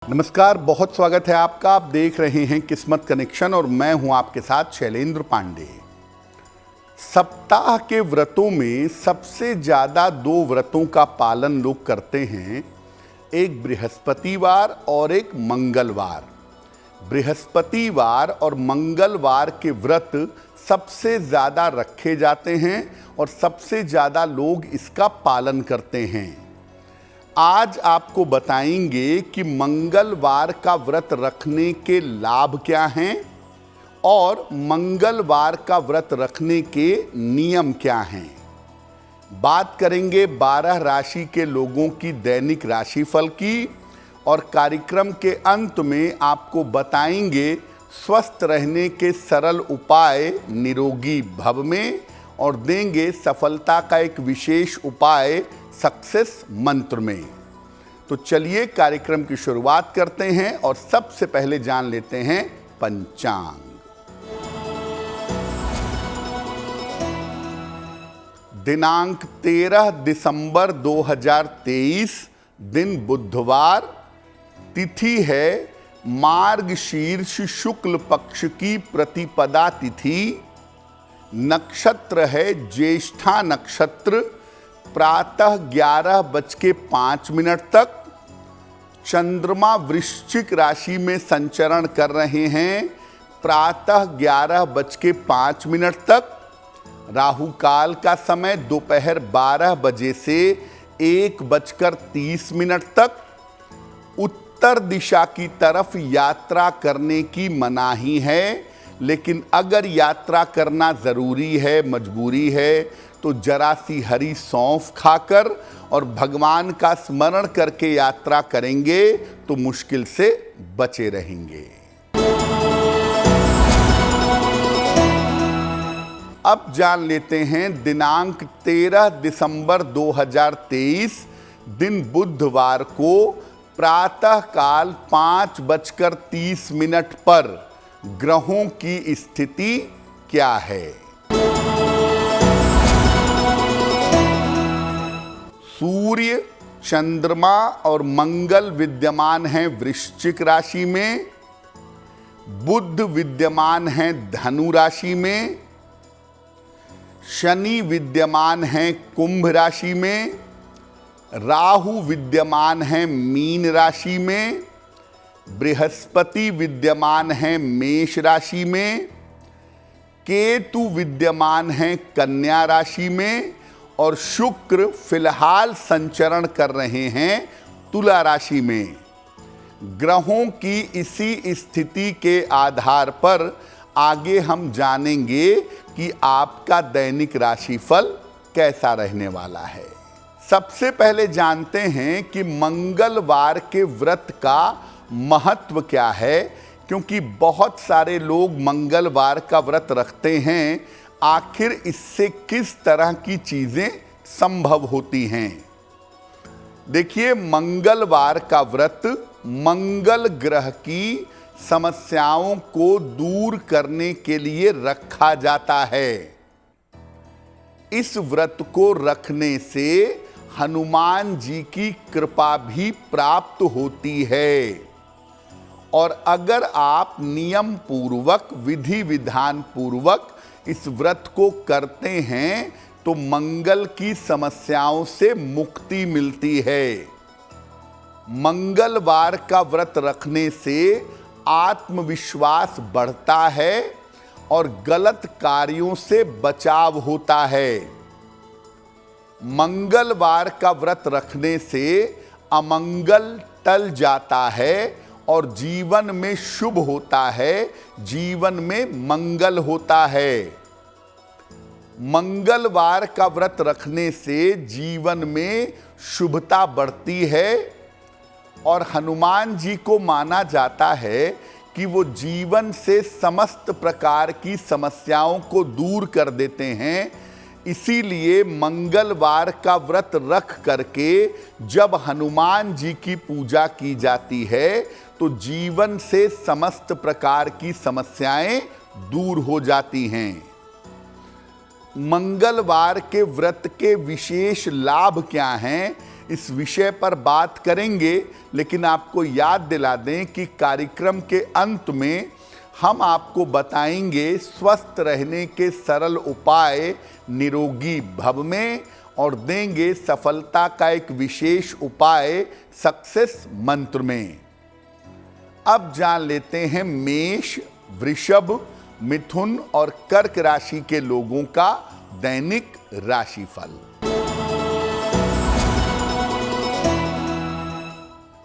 नमस्कार, बहुत स्वागत है आपका। आप देख रहे हैं किस्मत कनेक्शन और मैं हूं आपके साथ शैलेंद्र पांडे। सप्ताह के व्रतों में सबसे ज्यादा दो व्रतों का पालन लोग करते हैं, एक बृहस्पतिवार और एक मंगलवार। बृहस्पतिवार और मंगलवार के व्रत सबसे ज्यादा रखे जाते हैं और सबसे ज्यादा लोग इसका पालन करते हैं। आज आपको बताएंगे कि मंगलवार का व्रत रखने के लाभ क्या हैं और मंगलवार का व्रत रखने के नियम क्या हैं। बात करेंगे 12 राशि के लोगों की दैनिक राशिफल की और कार्यक्रम के अंत में आपको बताएंगे स्वस्थ रहने के सरल उपाय निरोगी भव में और देंगे सफलता का एक विशेष उपाय सक्सेस मंत्र में। तो चलिए कार्यक्रम की शुरुआत करते हैं और सबसे पहले जान लेते हैं पंचांग। दिनांक 13 दिसंबर 2023, दिन बुधवार, तिथि है मार्गशीर्ष शुक्ल पक्ष की प्रतिपदा तिथि, नक्षत्र है ज्येष्ठा नक्षत्र, प्रातः 11:05 तक। चंद्रमा वृश्चिक राशि में संचरण कर रहे हैं प्रातः 11:05 तक। राहु काल का समय दोपहर 12 बजे से 1:30 तक। उत्तर दिशा की तरफ यात्रा करने की मनाही है, लेकिन अगर यात्रा करना जरूरी है, मजबूरी है, तो जरा सी हरी सौंफ खाकर और भगवान का स्मरण करके यात्रा करेंगे तो मुश्किल से बचे रहेंगे। अब जान लेते हैं दिनांक 13 दिसंबर 2023, दिन बुधवार को प्रातः काल 5:30 पर ग्रहों की स्थिति क्या है। सूर्य, चंद्रमा और मंगल विद्यमान हैं वृश्चिक राशि में, बुध विद्यमान हैं धनु राशि में, शनि विद्यमान हैं कुंभ राशि में, राहु विद्यमान हैं मीन राशि में, बृहस्पति विद्यमान हैं मेष राशि में, केतु विद्यमान हैं कन्या राशि में और शुक्र फिलहाल संचरण कर रहे हैं तुला राशि में। ग्रहों की इसी स्थिति के आधार पर आगे हम जानेंगे कि आपका दैनिक राशिफल कैसा रहने वाला है। सबसे पहले जानते हैं कि मंगलवार के व्रत का महत्व क्या है, क्योंकि बहुत सारे लोग मंगलवार का व्रत रखते हैं। आखिर इससे किस तरह की चीजें संभव होती हैं। देखिए, मंगलवार का व्रत मंगल ग्रह की समस्याओं को दूर करने के लिए रखा जाता है। इस व्रत को रखने से हनुमान जी की कृपा भी प्राप्त होती है और अगर आप नियम पूर्वक, विधि विधान पूर्वक इस व्रत को करते हैं तो मंगल की समस्याओं से मुक्ति मिलती है। मंगलवार का व्रत रखने से आत्मविश्वास बढ़ता है और गलत कार्यों से बचाव होता है। मंगलवार का व्रत रखने से अमंगल टल जाता है और जीवन में शुभ होता है, जीवन में मंगल होता है। मंगलवार का व्रत रखने से जीवन में शुभता बढ़ती है और हनुमान जी को माना जाता है कि वो जीवन से समस्त प्रकार की समस्याओं को दूर कर देते हैं। इसीलिए मंगलवार का व्रत रख करके जब हनुमान जी की पूजा की जाती है तो जीवन से समस्त प्रकार की समस्याएं दूर हो जाती हैं। मंगलवार के व्रत के विशेष लाभ क्या हैं, इस विषय पर बात करेंगे, लेकिन आपको याद दिला दें कि कार्यक्रम के अंत में हम आपको बताएंगे स्वस्थ रहने के सरल उपाय निरोगी भव में, और देंगे सफलता का एक विशेष उपाय सक्सेस मंत्र में। अब जान लेते हैं मेष, वृषभ, मिथुन और कर्क राशि के लोगों का दैनिक राशिफल।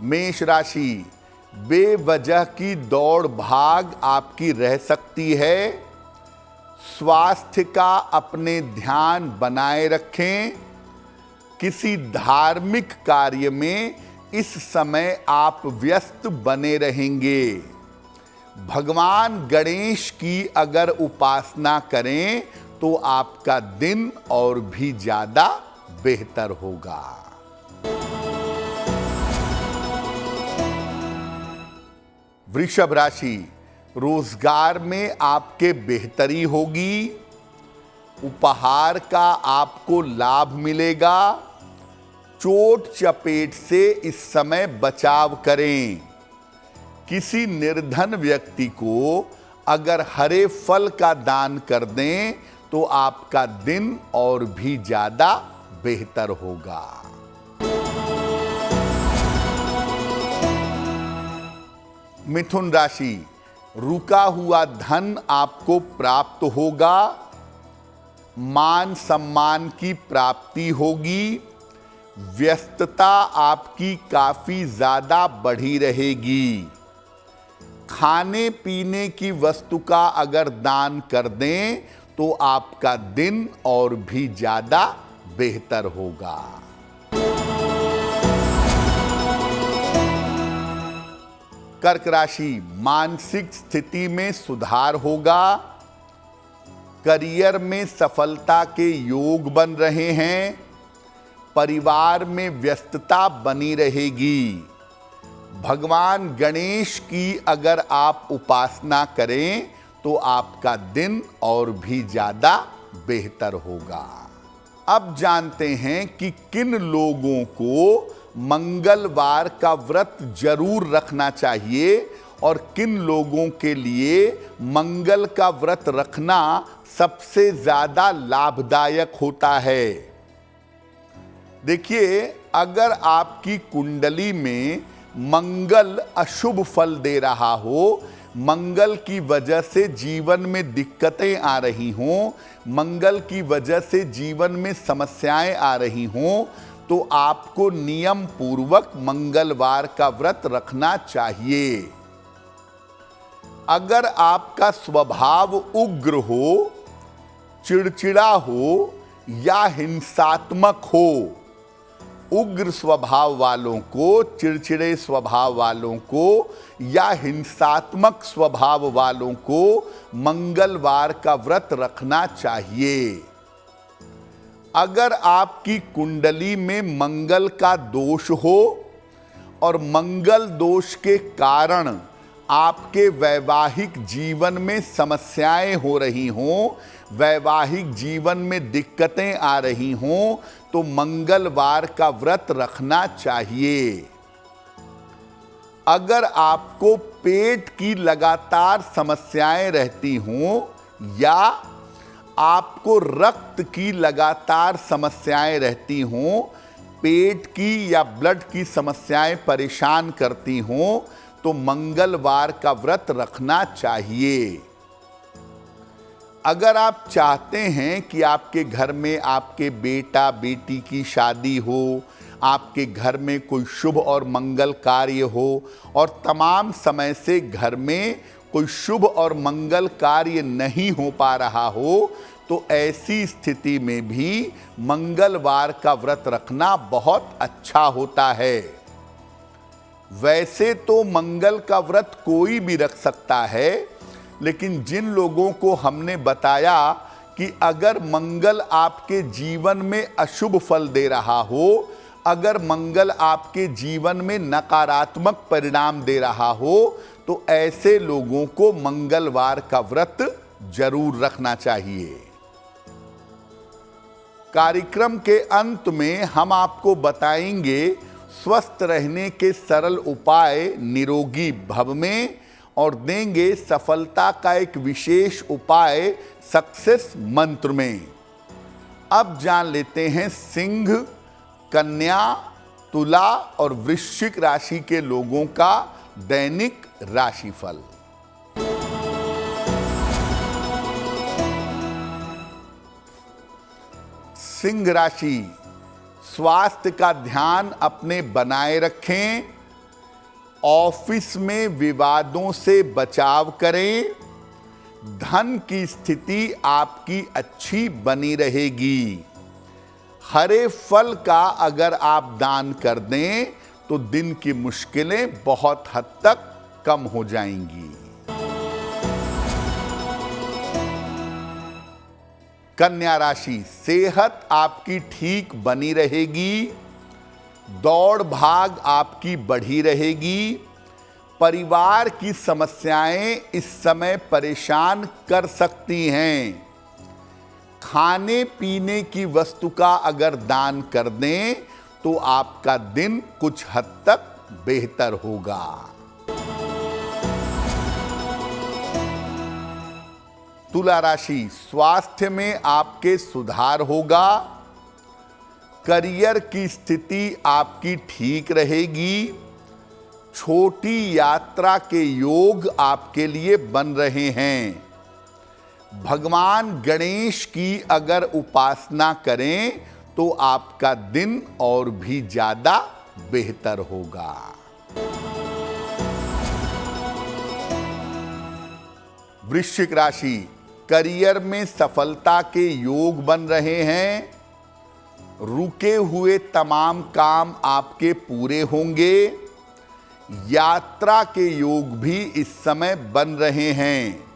मेष राशि, बेवजह की दौड़ भाग आपकी रह सकती है। स्वास्थ्य का अपने ध्यान बनाए रखें। किसी धार्मिक कार्य में इस समय आप व्यस्त बने रहेंगे। भगवान गणेश की अगर उपासना करें तो आपका दिन और भी ज्यादा बेहतर होगा। वृषभ राशि, रोजगार में आपके बेहतरी होगी। उपहार का आपको लाभ मिलेगा। चोट चपेट से इस समय बचाव करें। किसी निर्धन व्यक्ति को अगर हरे फल का दान कर दें तो आपका दिन और भी ज्यादा बेहतर होगा। मिथुन राशि, रुका हुआ धन आपको प्राप्त होगा। मान सम्मान की प्राप्ति होगी। व्यस्तता आपकी काफी ज्यादा बढ़ी रहेगी। खाने पीने की वस्तु का अगर दान कर दें तो आपका दिन और भी ज्यादा बेहतर होगा। कर्क राशि, मानसिक स्थिति में सुधार होगा। करियर में सफलता के योग बन रहे हैं। परिवार में व्यस्तता बनी रहेगी। भगवान गणेश की अगर आप उपासना करें तो आपका दिन और भी ज्यादा बेहतर होगा। अब जानते हैं कि किन लोगों को मंगलवार का व्रत जरूर रखना चाहिए और किन लोगों के लिए मंगल का व्रत रखना सबसे ज्यादा लाभदायक होता है। देखिए, अगर आपकी कुंडली में मंगल अशुभ फल दे रहा हो, मंगल की वजह से जीवन में दिक्कतें आ रही हों, मंगल की वजह से जीवन में समस्याएं आ रही हों, तो आपको नियम पूर्वक मंगलवार का व्रत रखना चाहिए। अगर आपका स्वभाव उग्र हो, चिड़चिड़ा हो या हिंसात्मक हो, उग्र स्वभाव वालों को, चिड़चिड़े स्वभाव वालों को या हिंसात्मक स्वभाव वालों को मंगलवार का व्रत रखना चाहिए। अगर आपकी कुंडली में मंगल का दोष हो और मंगल दोष के कारण आपके वैवाहिक जीवन में समस्याएं हो रही हों, वैवाहिक जीवन में दिक्कतें आ रही हों, तो मंगलवार का व्रत रखना चाहिए। अगर आपको पेट की लगातार समस्याएं रहती हों या आपको रक्त की लगातार समस्याएं रहती हों, पेट की या ब्लड की समस्याएं परेशान करती हों, तो मंगलवार का व्रत रखना चाहिए। अगर आप चाहते हैं कि आपके घर में आपके बेटा बेटी की शादी हो, आपके घर में कोई शुभ और मंगल कार्य हो और तमाम समय से घर में कोई शुभ और मंगल कार्य नहीं हो पा रहा हो, तो ऐसी स्थिति में भी मंगलवार का व्रत रखना बहुत अच्छा होता है। वैसे तो मंगल का व्रत कोई भी रख सकता है, लेकिन जिन लोगों को हमने बताया कि अगर मंगल आपके जीवन में अशुभ फल दे रहा हो, अगर मंगल आपके जीवन में नकारात्मक परिणाम दे रहा हो, तो ऐसे लोगों को मंगलवार का व्रत जरूर रखना चाहिए। कार्यक्रम के अंत में हम आपको बताएंगे स्वस्थ रहने के सरल उपाय निरोगी भव में, और देंगे सफलता का एक विशेष उपाय सक्सेस मंत्र में। अब जान लेते हैं सिंह, कन्या, तुला और वृश्चिक राशि के लोगों का दैनिक राशिफल। सिंह राशि, स्वास्थ्य का ध्यान अपने बनाए रखें। ऑफिस में विवादों से बचाव करें। धन की स्थिति आपकी अच्छी बनी रहेगी। हरे फल का अगर आप दान कर दें तो दिन की मुश्किलें बहुत हद तक कम हो जाएंगी। कन्या राशि, सेहत आपकी ठीक बनी रहेगी। दौड़ भाग आपकी बढ़ी रहेगी। परिवार की समस्याएं इस समय परेशान कर सकती हैं। खाने पीने की वस्तु का अगर दान कर दें तो आपका दिन कुछ हद तक बेहतर होगा। तुला राशि, स्वास्थ्य में आपके सुधार होगा। करियर की स्थिति आपकी ठीक रहेगी। छोटी यात्रा के योग आपके लिए बन रहे हैं। भगवान गणेश की अगर उपासना करें तो आपका दिन और भी ज्यादा बेहतर होगा। वृश्चिक राशि, करियर में सफलता के योग बन रहे हैं। रुके हुए तमाम काम आपके पूरे होंगे। यात्रा के योग भी इस समय बन रहे हैं।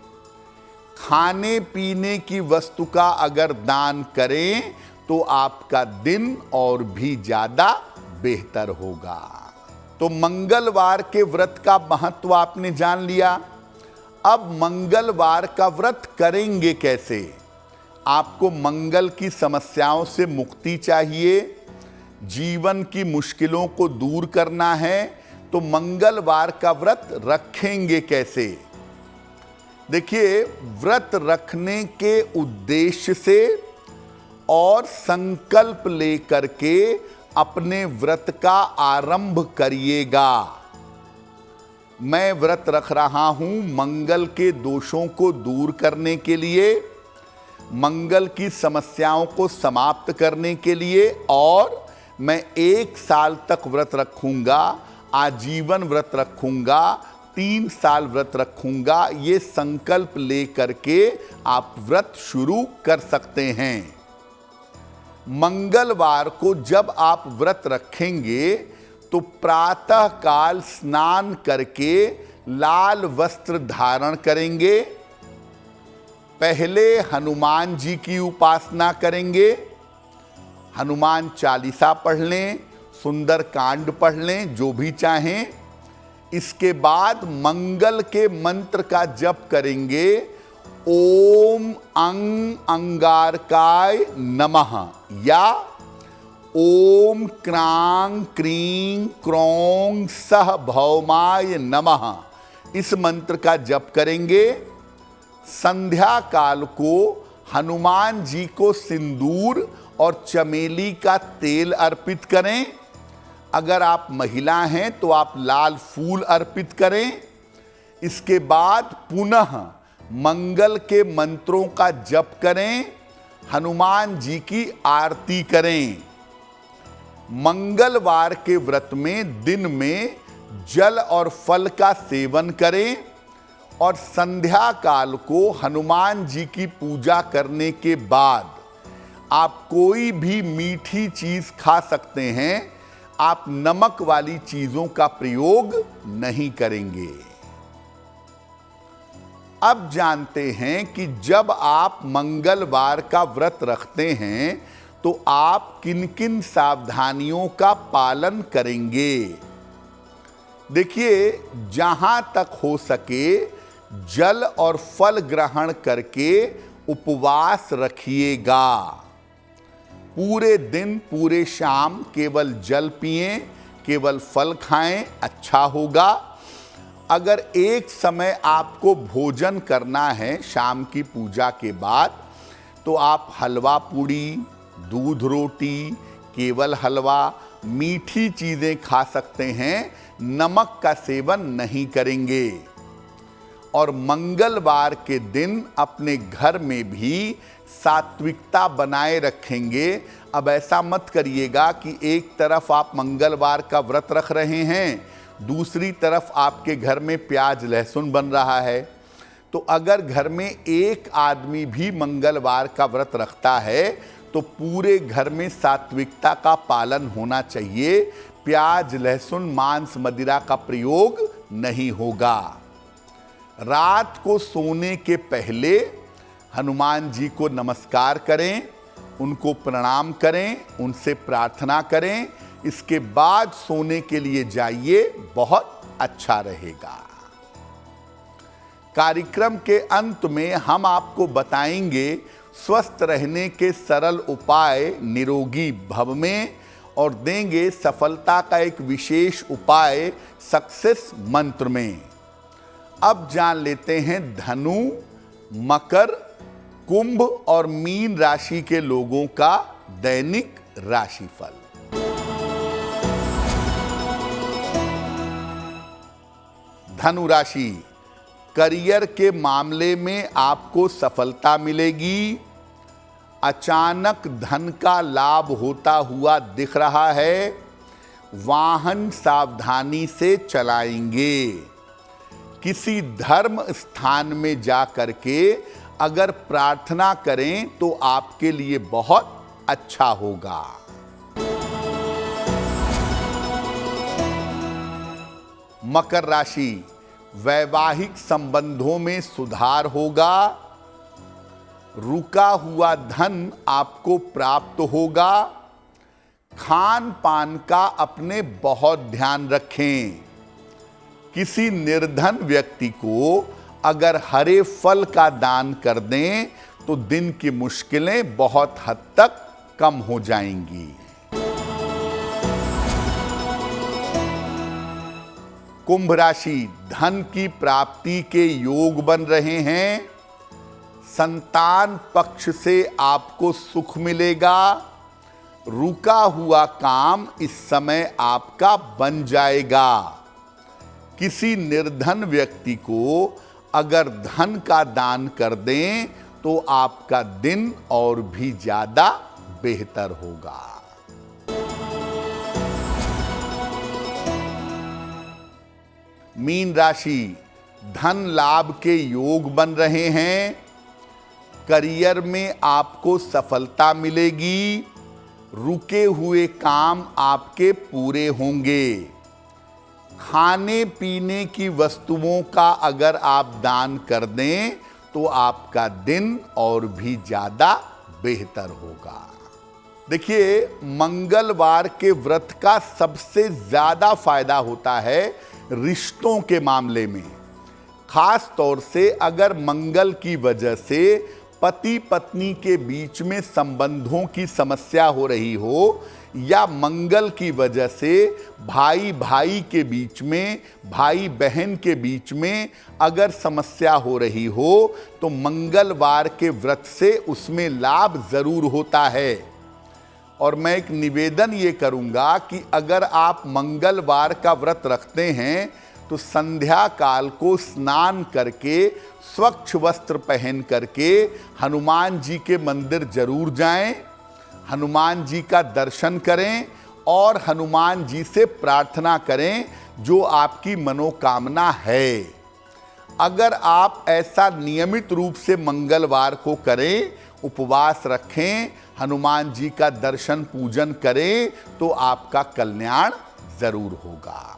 खाने पीने की वस्तु का अगर दान करें तो आपका दिन और भी ज्यादा बेहतर होगा। तो मंगलवार के व्रत का महत्व आपने जान लिया। अब मंगलवार का व्रत करेंगे कैसे? आपको मंगल की समस्याओं से मुक्ति चाहिए, जीवन की मुश्किलों को दूर करना है, तो मंगलवार का व्रत रखेंगे कैसे? देखिए, व्रत रखने के उद्देश्य से और संकल्प लेकर के अपने व्रत का आरंभ करिएगा। मैं व्रत रख रहा हूं मंगल के दोषों को दूर करने के लिए, मंगल की समस्याओं को समाप्त करने के लिए, और मैं 1 साल तक व्रत रखूंगा, आजीवन व्रत रखूंगा, 3 साल व्रत रखूंगा। ये संकल्प लेकर के आप व्रत शुरू कर सकते हैं। मंगलवार को जब आप व्रत रखेंगे तो प्रातः काल स्नान करके लाल वस्त्र धारण करेंगे। पहले हनुमान जी की उपासना करेंगे। हनुमान चालीसा पढ़ लें, सुंदर कांड पढ़ लें, जो भी चाहें। इसके बाद मंगल के मंत्र का जप करेंगे। ओम अंग अंगारकाय नमः या ओम क्रांग क्रीं क्रोंग सह भौमाय नमः, इस मंत्र का जप करेंगे। संध्या काल को हनुमान जी को सिंदूर और चमेली का तेल अर्पित करें। अगर आप महिला हैं तो आप लाल फूल अर्पित करें। इसके बाद पुनः मंगल के मंत्रों का जप करें, हनुमान जी की आरती करें। मंगलवार के व्रत में दिन में जल और फल का सेवन करें और संध्या काल को हनुमान जी की पूजा करने के बाद आप कोई भी मीठी चीज खा सकते हैं। आप नमक वाली चीजों का प्रयोग नहीं करेंगे। अब जानते हैं कि जब आप मंगलवार का व्रत रखते हैं तो आप किन किन सावधानियों का पालन करेंगे। देखिए, जहां तक हो सके जल और फल ग्रहण करके उपवास रखिएगा। पूरे दिन पूरे शाम केवल जल पिएं, केवल फल खाएं, अच्छा होगा। अगर एक समय आपको भोजन करना है शाम की पूजा के बाद, तो आप हलवा पूड़ी, दूध रोटी, केवल हलवा, मीठी चीज़ें खा सकते हैं, नमक का सेवन नहीं करेंगे। और मंगलवार के दिन अपने घर में भी सात्विकता बनाए रखेंगे। अब ऐसा मत करिएगा कि एक तरफ आप मंगलवार का व्रत रख रहे हैं, दूसरी तरफ आपके घर में प्याज लहसुन बन रहा है। तो अगर घर में एक आदमी भी मंगलवार का व्रत रखता है तो पूरे घर में सात्विकता का पालन होना चाहिए। प्याज लहसुन मांस मदिरा का प्रयोग नहीं होगा। रात को सोने के पहले हनुमान जी को नमस्कार करें, उनको प्रणाम करें, उनसे प्रार्थना करें। इसके बाद सोने के लिए जाइए, बहुत अच्छा रहेगा। कार्यक्रम के अंत में हम आपको बताएंगे स्वस्थ रहने के सरल उपाय निरोगी भव में, और देंगे सफलता का एक विशेष उपाय सक्सेस मंत्र में। अब जान लेते हैं धनु, मकर, कुंभ और मीन राशि के लोगों का दैनिक राशिफल। धनु राशि, करियर के मामले में आपको सफलता मिलेगी। अचानक धन का लाभ होता हुआ दिख रहा है। वाहन सावधानी से चलाएंगे। किसी धर्म स्थान में जा करके अगर प्रार्थना करें तो आपके लिए बहुत अच्छा होगा। मकर राशि, वैवाहिक संबंधों में सुधार होगा। रुका हुआ धन आपको प्राप्त होगा। खान पान का अपने बहुत ध्यान रखें। किसी निर्धन व्यक्ति को अगर हरे फल का दान कर दें तो दिन की मुश्किलें बहुत हद तक कम हो जाएंगी। कुंभ राशि, धन की प्राप्ति के योग बन रहे हैं। संतान पक्ष से आपको सुख मिलेगा। रुका हुआ काम इस समय आपका बन जाएगा। किसी निर्धन व्यक्ति को अगर धन का दान कर दें तो आपका दिन और भी ज्यादा बेहतर होगा। मीन राशि, धन लाभ के योग बन रहे हैं। करियर में आपको सफलता मिलेगी। रुके हुए काम आपके पूरे होंगे। खाने पीने की वस्तुओं का अगर आप दान कर दें तो आपका दिन और भी ज्यादा बेहतर होगा। देखिए, मंगलवार के व्रत का सबसे ज्यादा फायदा होता है रिश्तों के मामले में। खास तौर से अगर मंगल की वजह से पति पत्नी के बीच में संबंधों की समस्या हो रही हो, या मंगल की वजह से भाई भाई के बीच में, भाई बहन के बीच में अगर समस्या हो रही हो, तो मंगलवार के व्रत से उसमें लाभ जरूर होता है। और मैं एक निवेदन ये करूंगा कि अगर आप मंगलवार का व्रत रखते हैं तो संध्या काल को स्नान करके स्वच्छ वस्त्र पहन करके हनुमान जी के मंदिर जरूर जाएं, हनुमान जी का दर्शन करें और हनुमान जी से प्रार्थना करें जो आपकी मनोकामना है। अगर आप ऐसा नियमित रूप से मंगलवार को करें, उपवास रखें, हनुमान जी का दर्शन पूजन करें, तो आपका कल्याण जरूर होगा।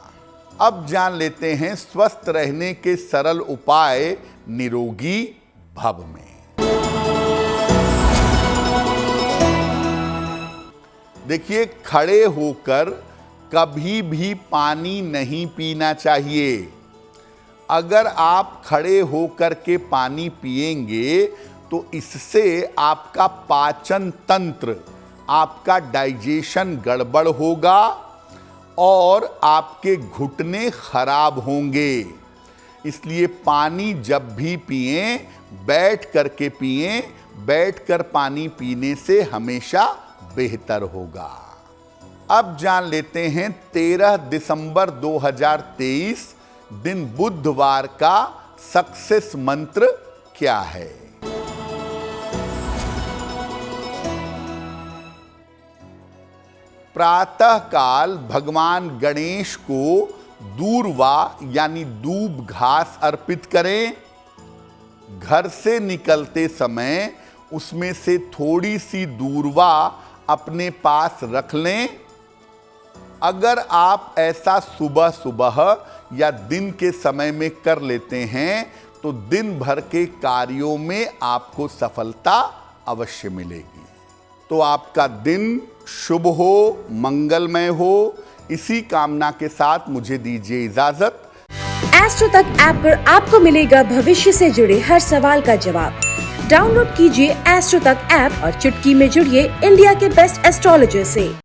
अब जान लेते हैं स्वस्थ रहने के सरल उपाय निरोगी भव में। देखिए, खड़े होकर कभी भी पानी नहीं पीना चाहिए। अगर आप खड़े होकर के पानी पिएंगे तो इससे आपका पाचन तंत्र आपका डाइजेशन गड़बड़ होगा और आपके घुटने खराब होंगे। इसलिए पानी जब भी पिएं, बैठ करके पिएं। बैठकर पानी पीने से हमेशा बेहतर होगा। अब जान लेते हैं 13 दिसंबर 2023 दिन बुधवार का सक्सेस मंत्र क्या है। प्रातः काल भगवान गणेश को दूर्वा यानी दूब घास अर्पित करें। घर से निकलते समय उसमें से थोड़ी सी दूर्वा अपने पास रख लें। अगर आप ऐसा सुबह सुबह या दिन के समय में कर लेते हैं तो दिन भर के कार्यों में आपको सफलता अवश्य मिलेगी। तो आपका दिन शुभ हो, मंगलमय हो, इसी कामना के साथ मुझे दीजिए इजाजत। एस्ट्रो तक ऐप पर आपको मिलेगा भविष्य से जुड़े हर सवाल का जवाब। डाउनलोड कीजिए एस्ट्रो तक ऐप और चुटकी में जुड़िए इंडिया के बेस्ट एस्ट्रोलॉजर से।